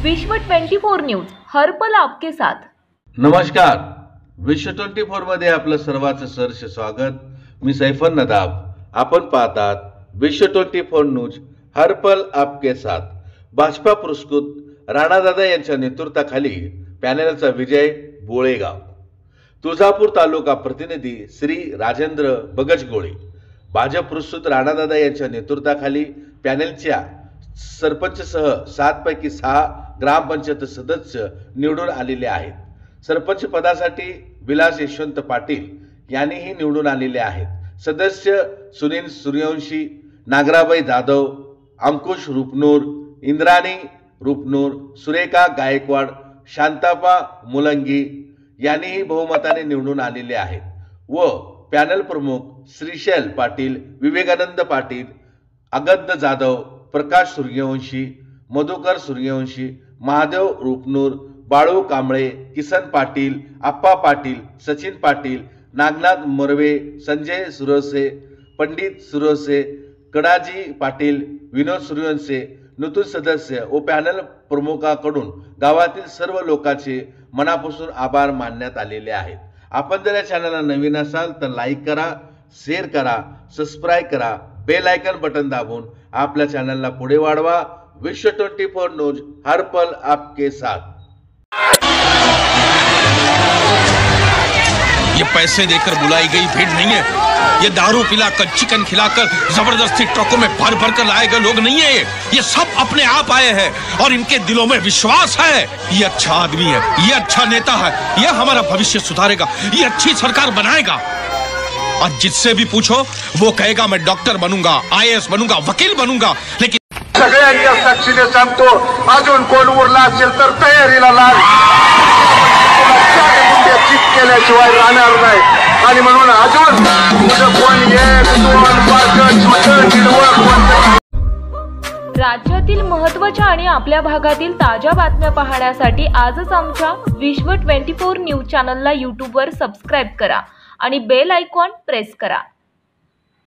विश्व 24 न्यूज हर पल आपके साथ। नमस्कार, विश्व 24 मध्ये आपलं सर्वांचं सहर्ष स्वागत। मी सैफन नदाब। आपण पाहतात विश्व 24 न्यूज हर पल आपके साथ। भाजपा पुरस्कृत राणादादा यांच्या नेतृत्वाखाली पॅनलचा विजय बोळेगाव। तुळजापूर तालुका प्रतिनिधी श्री राजेंद्र बगजगोळे। भाजप पुरस्कृत राणादादा यांच्या नेतृत्वाखाली पॅनलच्या सरपंचसह 7 पैकी 6 ग्रामपंचायत सदस्य निवडून आलेले आहेत। सरपंच पदासाठी विलास यशवंत पाटील यांनीही निवडून आलेले आहेत। सदस्य सुनील सूर्यवंशी, नागराबाई जाधव, अंकुश रूपनूर, इंद्राणी रूपनूर, सुरेखा गायकवाड, शांतापा मुलंगी यांनीही बहुमताने निवडून आलेले आहेत। व पॅनल प्रमुख श्रीशैल पाटील, विवेकानंद पाटील, अगद्द जाधव, प्रकाश सूर्यवंशी, मधुकर सूर्यवंशी, महादेव रूपनूर, बाळू कांबळे, किसन पाटील, आप्पा पाटील, सचिन पाटील, नागनाथ मोरवे, संजय सुरवसे, पंडित सुरवसे, कडाजी पाटील, विनोद सूर्यवंशी नूतन सदस्य व पॅनल प्रमुखाकडून गावातील सर्व लोकांचे मनापासून आभार मानण्यात आलेले आहेत। आपण जर या चॅनलला नवीन असाल तर लाईक करा, शेअर करा, सबस्क्राइब करा, बेल आयकॉन बटन दाबून आपल्या चॅनलला पुढे वाढवा। विश्व 24 न्यूज हर पल आपके साथ। ये पैसे देकर बुलाई गई भीड़ नहीं है, ये दारू पिलाकर, चिकन खिलाकर, जबरदस्ती ट्रकों में भर भर कर लाए गए लोग नहीं है। ये सब अपने आप आए हैं और इनके दिलों में विश्वास है। ये अच्छा आदमी है, ये अच्छा नेता है, ये हमारा भविष्य सुधारेगा, ये अच्छी सरकार बनाएगा। और जिससे भी पूछो वो कहेगा मैं डॉक्टर बनूंगा, IAS बनूंगा, वकील बनूंगा। लेकिन सगळ्यांच्या साक्षीने सांगतो, अजून कोण उरला असेल तर तयारीला लाग। केल्याशिवाय राहणार नाही आणि म्हणून अजून कोण राज्यातील महत्त्वाच्या आणि आपल्या भागातील ताज्या बातम्या पाहण्यासाठी आजच आमच्या विश्व 24 न्यूज चॅनलला YouTube वर सबस्क्राइब करा आणि बेल आयकॉन प्रेस करा।